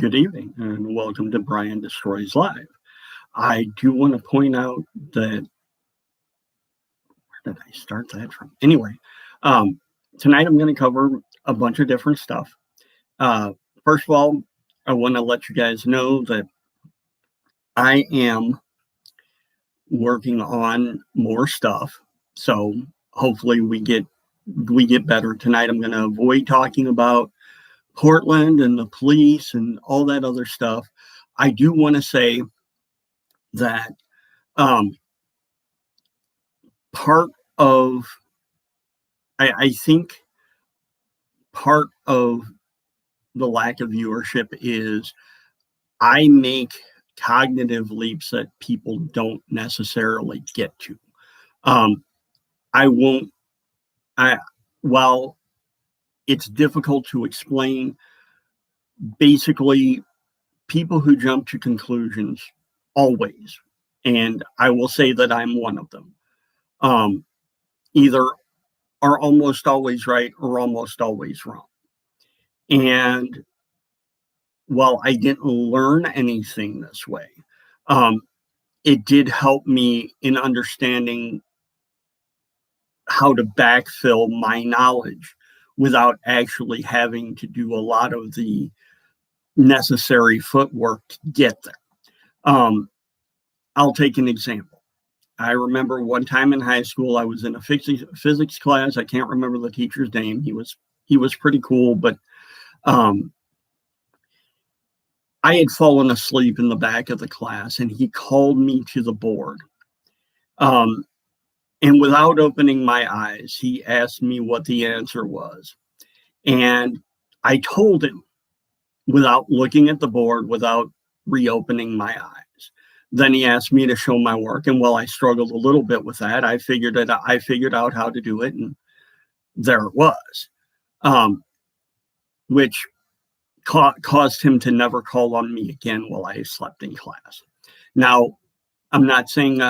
Good evening and welcome to Brian Destroys Live. I do want to point out that where did I start that from? Anyway, um, tonight I'm going to cover a bunch of different stuff. Uh, First of all, I want to let you guys know that I am working on more stuff. So hopefully we get better tonight. I'm going to avoid talking about Portland and the police and all that other stuff. I do want to say that um, part of I think part of the lack of viewership is I make cognitive leaps that people don't necessarily get to. Um, I won't. I While it's difficult to explain, basically people who jump to conclusions always, and I will say that I'm one of them. Um, Either are almost always right or almost always wrong. And while I didn't learn anything this way, um, it did help me in understanding how to backfill my knowledge without actually having to do a lot of the necessary footwork to get there. Um, I'll take an example. I remember one time in high school, I was in a physics class. I can't remember the teacher's name. He was pretty cool, but um, I had fallen asleep in the back of the class, and he called me to the board. Um, and without opening my eyes, he asked me what the answer was. And I told him without looking at the board, without reopening my eyes. Then he asked me to show my work. And while I struggled a little bit with that, I figured out how to do it. And there it was, which caused him to never call on me again while I slept in class. Now, I'm not saying,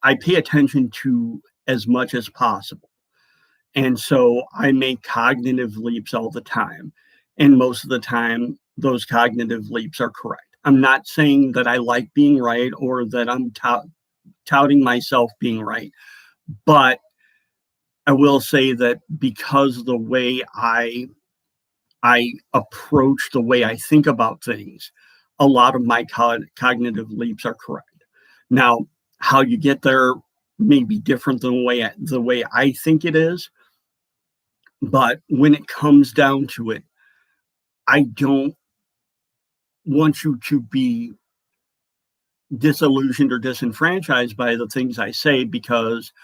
I pay attention to as much as possible. And so I make cognitive leaps all the time. And most of the time, those cognitive leaps are correct. I'm not saying that I like being right or that I'm touting myself being right. But I will say that because the way I approach, the way I think about things, a lot of my cognitive leaps are correct. Now, how you get there may be different than the way I think it is, but when it comes down to it, I don't want you to be disillusioned or disenfranchised by the things I say, because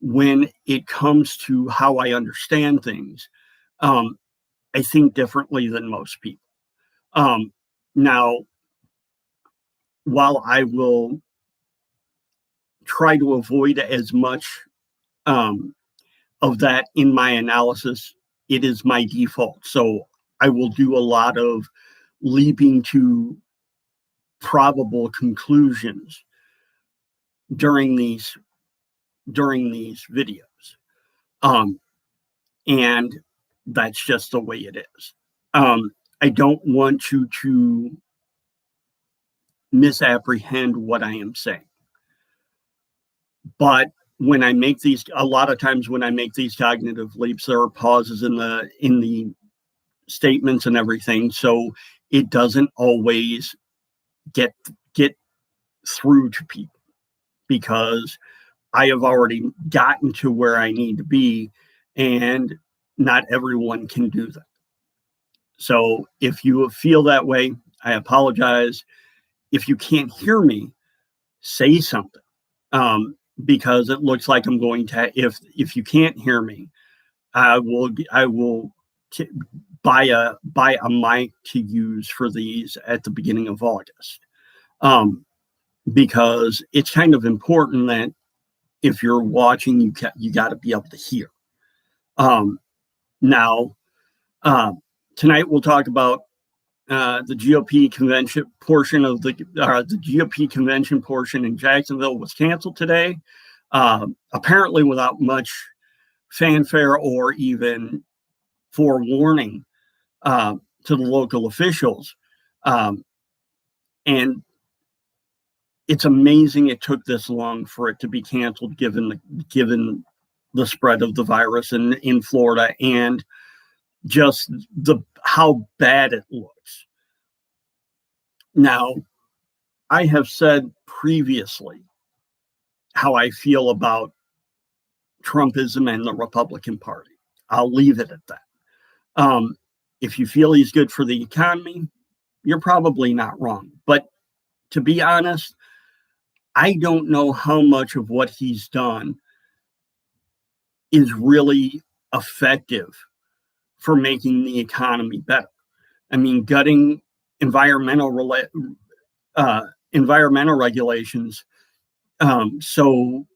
when it comes to how I understand things, um, I think differently than most people. Now, while I will try to avoid as much of that in my analysis, it is my default. So I will do a lot of leaping to probable conclusions during these videos. Um, and that's just the way it is. I don't want you to misapprehend what I am saying. But a lot of times when I make these cognitive leaps, there are pauses in the statements and everything, so it doesn't always get through to people, because I have already gotten to where I need to be, and not everyone can do that. So if you feel that way, I apologize. If you can't hear me, say something. Because it looks like I'm going to, if you can't hear me, I will buy a mic to use for these at the beginning of August. Because it's kind of important that if you're watching, you got to be able to hear. Now, tonight we'll talk about the GOP convention portion of the GOP convention portion in Jacksonville was canceled today, apparently without much fanfare or even forewarning. to the local officials. And it's amazing it took this long for it to be canceled, given the spread of the virus in Florida, and just how bad it looks. Now, I have said previously how I feel about Trumpism and the Republican Party. I'll leave it at that. If you feel he's good for the economy, you're probably not wrong. But to be honest, I don't know how much of what he's done is really effective for making the economy better. I mean, gutting environmental regulations, so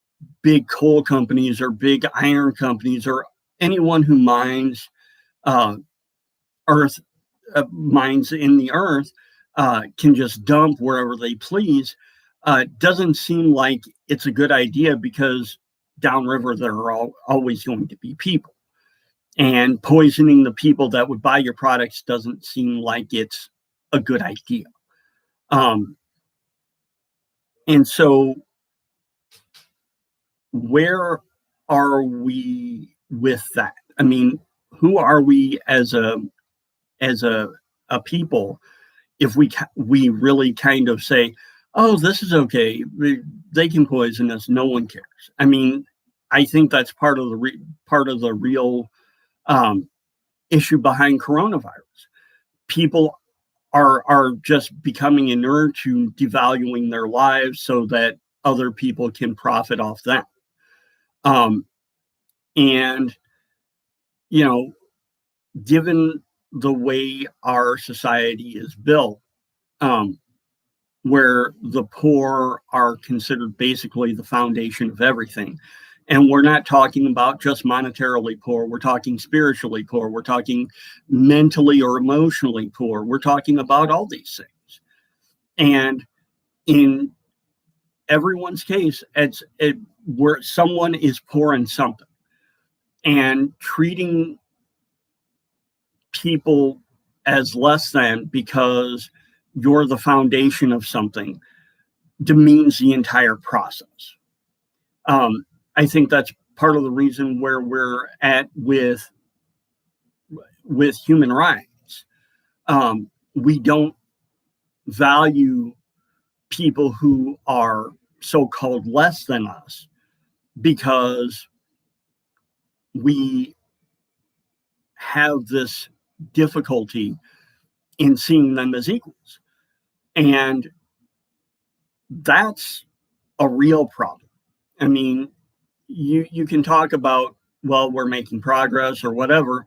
big coal companies or big iron companies or anyone who mines mines in the earth can just dump wherever they please. Doesn't seem like it's a good idea, because downriver there are always going to be people, and poisoning the people that would buy your products doesn't seem like it's a good idea. And so where are we with that? I mean, who are we as a people if we really kind of say, oh, this is okay, they can poison us, no one cares? I mean, I think that's part of the real issue behind coronavirus. People are just becoming inured to devaluing their lives so that other people can profit off them. And, you know, given the way our society is built, where the poor are considered basically the foundation of everything. And we're not talking about just monetarily poor. We're talking spiritually poor. We're talking mentally or emotionally poor. We're talking about all these things. And in everyone's case, where someone is poor in something, and treating people as less than because you're the foundation of something demeans the entire process. I think that's part of the reason where we're at with human rights. We don't value people who are so-called less than us because we have this difficulty in seeing them as equals. And that's a real problem. I mean, you can talk about, well, we're making progress or whatever,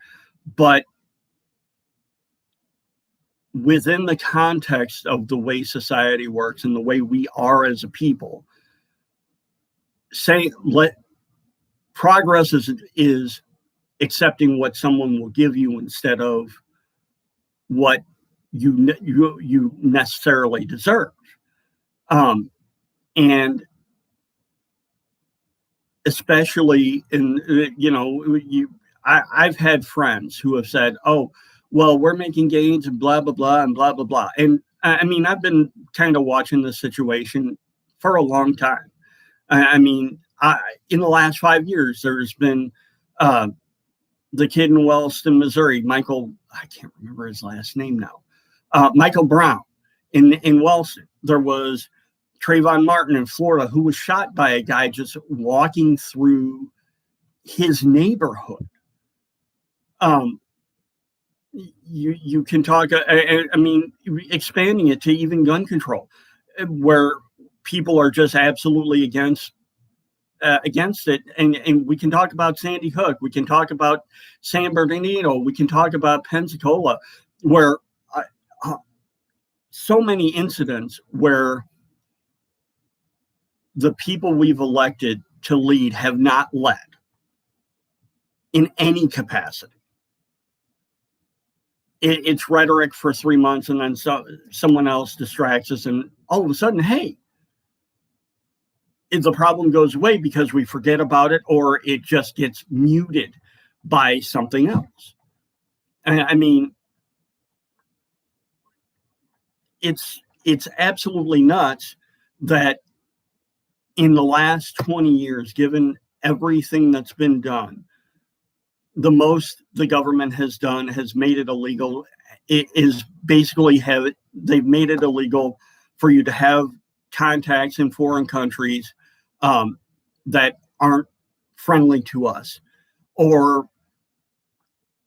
but within the context of the way society works and the way we are as a people, progress is accepting what someone will give you instead of what you necessarily deserve. And especially I've had friends who have said, oh, well, we're making gains and blah, blah, blah, and blah, blah, blah. And I mean, I've been kind of watching this situation for a long time. I mean, in the last 5 years, there's been the kid in Wellston, Missouri, Michael, I can't remember his last name now, Michael Brown in Wellston. There was Trayvon Martin in Florida, who was shot by a guy just walking through his neighborhood. You can talk, I mean, expanding it to even gun control, where people are just absolutely against it. And we can talk about Sandy Hook. We can talk about San Bernardino. We can talk about Pensacola, where so many incidents where the people we've elected to lead have not led in any capacity. It's rhetoric for 3 months, and then someone else distracts us, and all of a sudden, hey, the problem goes away because we forget about it, or it just gets muted by something else. I mean, it's absolutely nuts that in the last 20 years, given everything that's been done, the most the government has done has made it illegal. It is basically they've made it illegal for you to have contacts in foreign countries that aren't friendly to us, or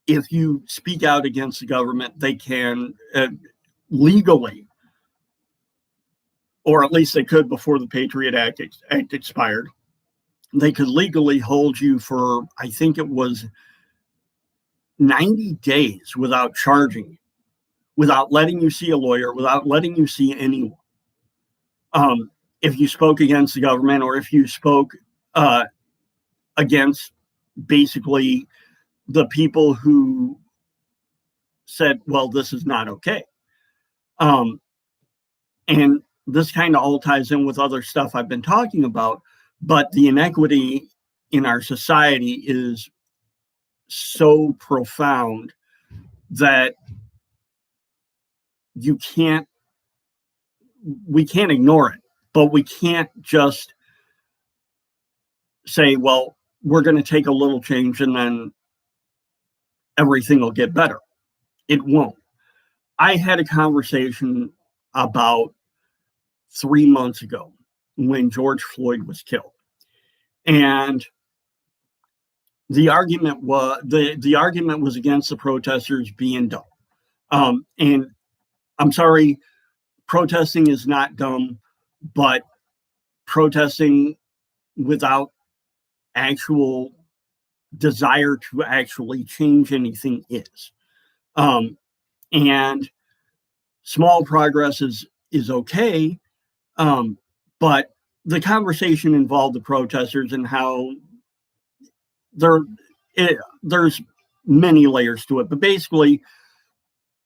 if you speak out against the government, they can legally, or at least they could before the Patriot Act expired, they could legally hold you for, I think it was 90 days without charging you, without letting you see a lawyer, without letting you see anyone. If you spoke against the government, or if you spoke against basically the people who said, well, this is not okay. And this kind of all ties in with other stuff I've been talking about, but the inequity in our society is so profound that we can't ignore it, but we can't just say, well, we're going to take a little change and then everything will get better. It won't. I had a conversation about 3 months ago when George Floyd was killed. And the argument was against the protesters being dumb. And I'm sorry, protesting is not dumb, but protesting without actual desire to actually change anything is. And small progress is okay, but the conversation involved the protesters and how there's many layers to it. But basically,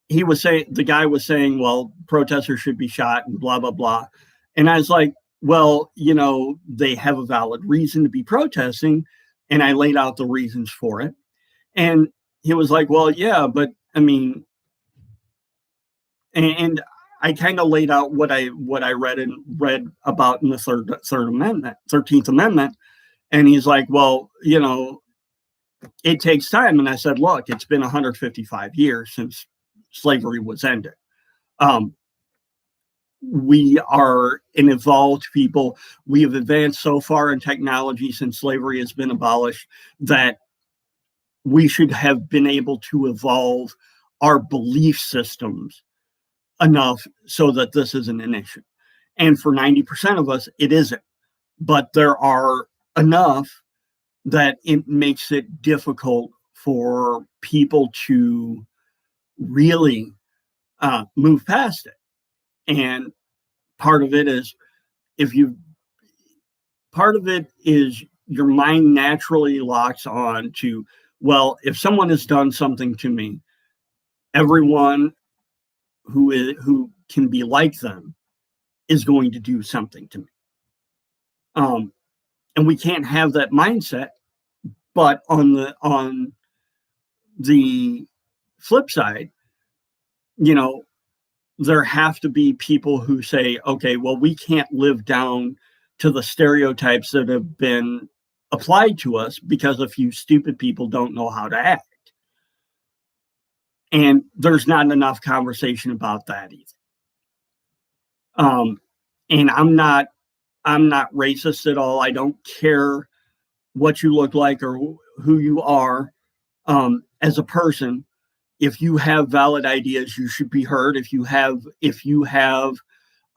the guy was saying, well, protesters should be shot and blah, blah, blah. And I was like, well, they have a valid reason to be protesting. And I laid out the reasons for it. And he was like, well, yeah, but I mean, and I kind of laid out what I read about in the 13th Amendment. And he's like, well, it takes time. And I said, look, it's been 155 years since slavery was ended. We are an evolved people. We have advanced so far in technology since slavery has been abolished that we should have been able to evolve our belief systems enough so that this isn't an issue. And for 90% of us, it isn't. But there are enough that it makes it difficult for people to really move past it. And part of it is your mind naturally locks on to, well, if someone has done something to me, everyone who can be like them is going to do something to me. And we can't have that mindset. But on the flip side, there have to be people who say, okay, well, we can't live down to the stereotypes that have been applied to us because a few stupid people don't know how to act. And there's not enough conversation about that either. And I'm not racist at all. I don't care what you look like or who you are as a person. If you have valid ideas, you should be heard. If you have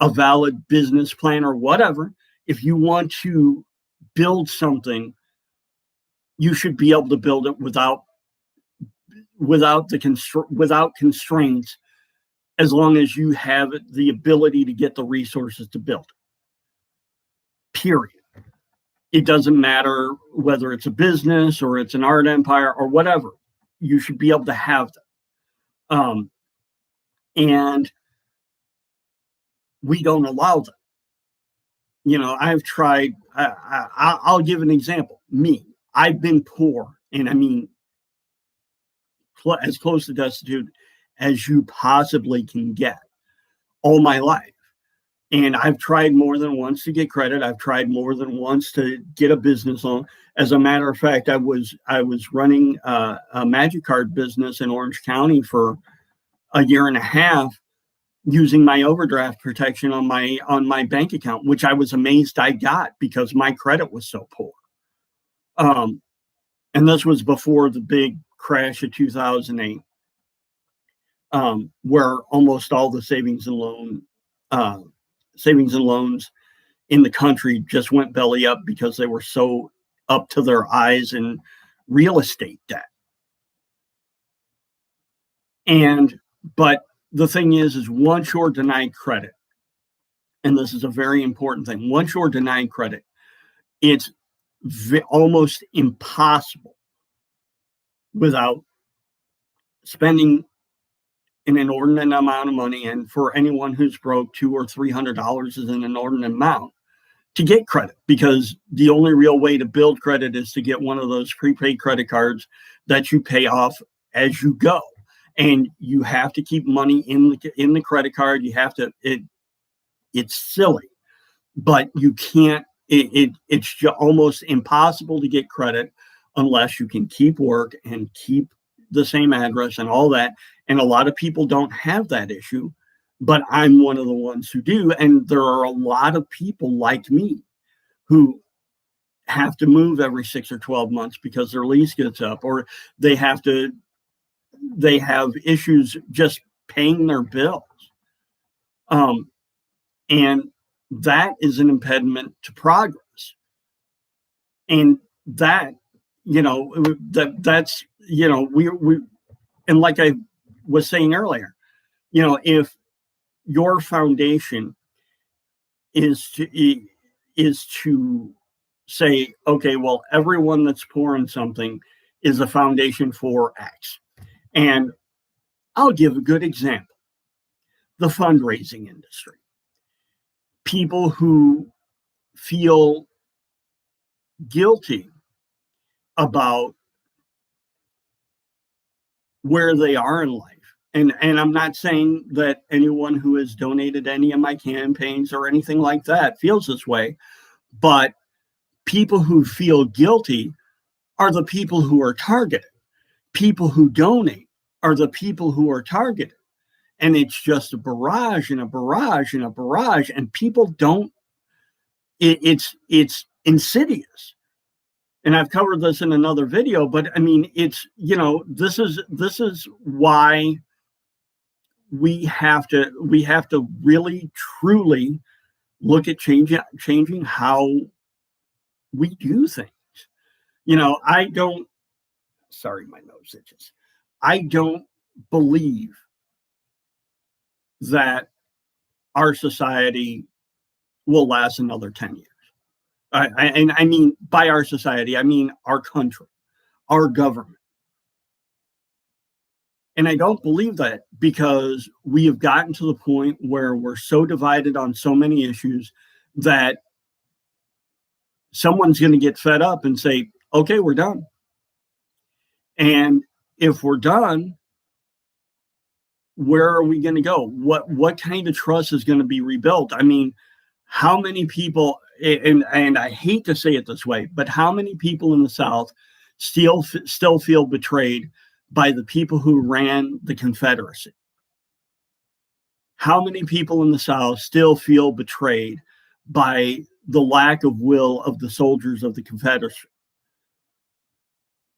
a valid business plan or whatever, if you want to build something, you should be able to build it without constraints, as long as you have the ability to get the resources to build it. Period. It doesn't matter whether it's a business or it's an art empire or whatever. You should be able to have them. And we don't allow them. I've tried. I'll give an example. Me, I've been poor, and I mean, as close to destitute as you possibly can get. all my life. And I've tried more than once to get credit. I've tried more than once to get a business loan. As a matter of fact, I was running a Magic Card business in Orange County for a year and a half, using my overdraft protection on my bank account, which I was amazed I got because my credit was so poor. And this was before the big crash of 2008, where almost all the savings and loans in the country just went belly up because they were so up to their eyes in real estate debt. But the thing is once you're denied credit, and this is a very important thing, once you're denied credit, it's almost impossible without spending an inordinate amount of money. And for anyone who's broke, $200 or $300 is an inordinate amount to get credit, because the only real way to build credit is to get one of those prepaid credit cards that you pay off as you go. And you have to keep money in the credit card. You have to, it's silly, but you can't, it's almost impossible to get credit unless you can keep work and keep the same address and all that. And a lot of people don't have that issue, but I'm one of the ones who do. And there are a lot of people like me who have to move every 6 or 12 months because their lease gets up, or they have issues just paying their bills. And that is an impediment to progress. And that's, we, and like I was saying earlier, if your foundation is to say, okay, well, everyone that's pouring something is a foundation for X. And I'll give a good example. The fundraising industry. People who feel guilty about where they are in life. And I'm not saying that anyone who has donated any of my campaigns or anything like that feels this way, but people who feel guilty are the people who are targeted. People who donate are the people who are targeted. And it's just a barrage and a barrage and a barrage, and people don't, it's insidious. And I've covered this in another video, but I mean, it's, this is why we have to really truly look at changing how we do things. Sorry, my nose itches. I don't believe that our society will last another 10 years. And I mean, by our society, I mean our country, our government. And I don't believe that, because we have gotten to the point where we're so divided on so many issues that someone's going to get fed up and say, okay, we're done. And if we're done, where are we going to go? What kind of trust is going to be rebuilt? I mean, how many people, and I hate to say it this way, but how many people in the South still feel betrayed by the people who ran the Confederacy? How many people in the South still feel betrayed by the lack of will of the soldiers of the Confederacy?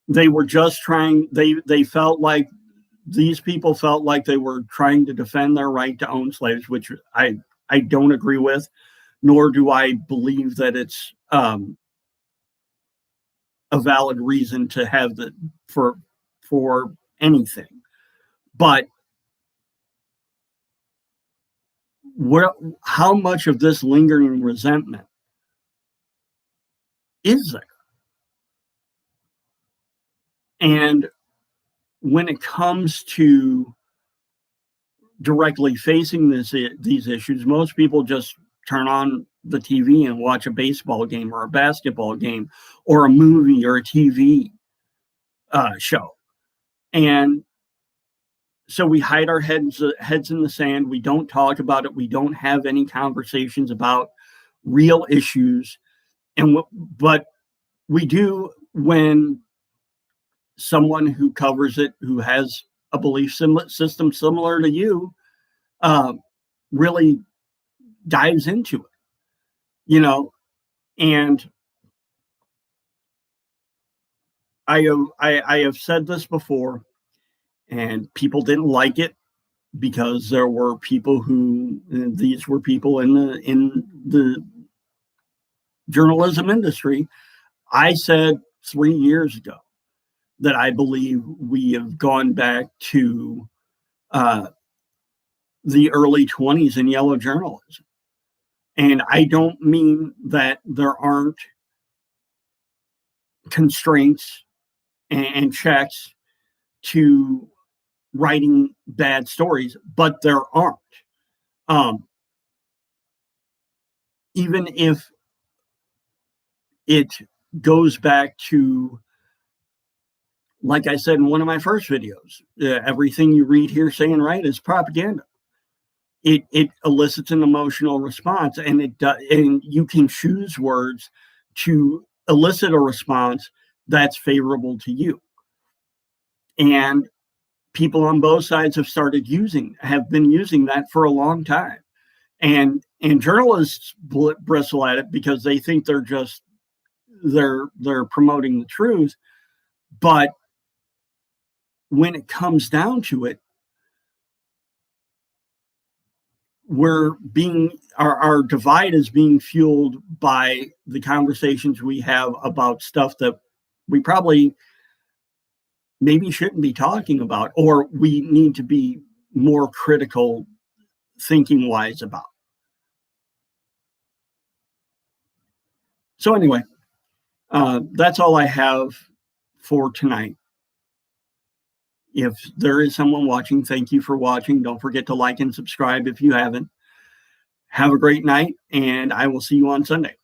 They were just trying, they felt like, these people felt like they were trying to defend their right to own slaves, which I don't agree with, nor do I believe that it's a valid reason to have that for anything. But how much of this lingering resentment is there? And when it comes to directly facing these issues, most people just turn on the TV and watch a baseball game or a basketball game or a movie or a TV show. And So we hide our heads in the sand. We don't talk about it. We don't have any conversations about real issues. But we do when someone who covers it, who has a belief system similar to you, uh, really dives into it, you know. And I have said this before, and people didn't like it because there were people who these were people in the journalism industry. I said 3 years ago that I believe we have gone back to uh, the early 20s in yellow journalism. And I don't mean that there aren't constraints and checks to writing bad stories, but there aren't. Um, Even if it goes back to, like I said in one of my first videos, everything you read, hear, say, and write is propaganda. It elicits an emotional response, and and you can choose words to elicit a response that's favorable to you. And people on both sides have been using that for a long time. And journalists bristle at it because they think they're promoting the truth. But when it comes down to it, our divide is being fueled by the conversations we have about stuff that we probably maybe shouldn't be talking about, or we need to be more critical thinking wise about. So anyway, that's all I have for tonight. If there is someone watching, thank you for watching. Don't forget to like and subscribe if you haven't. Have a great night, and I will see you on Sunday.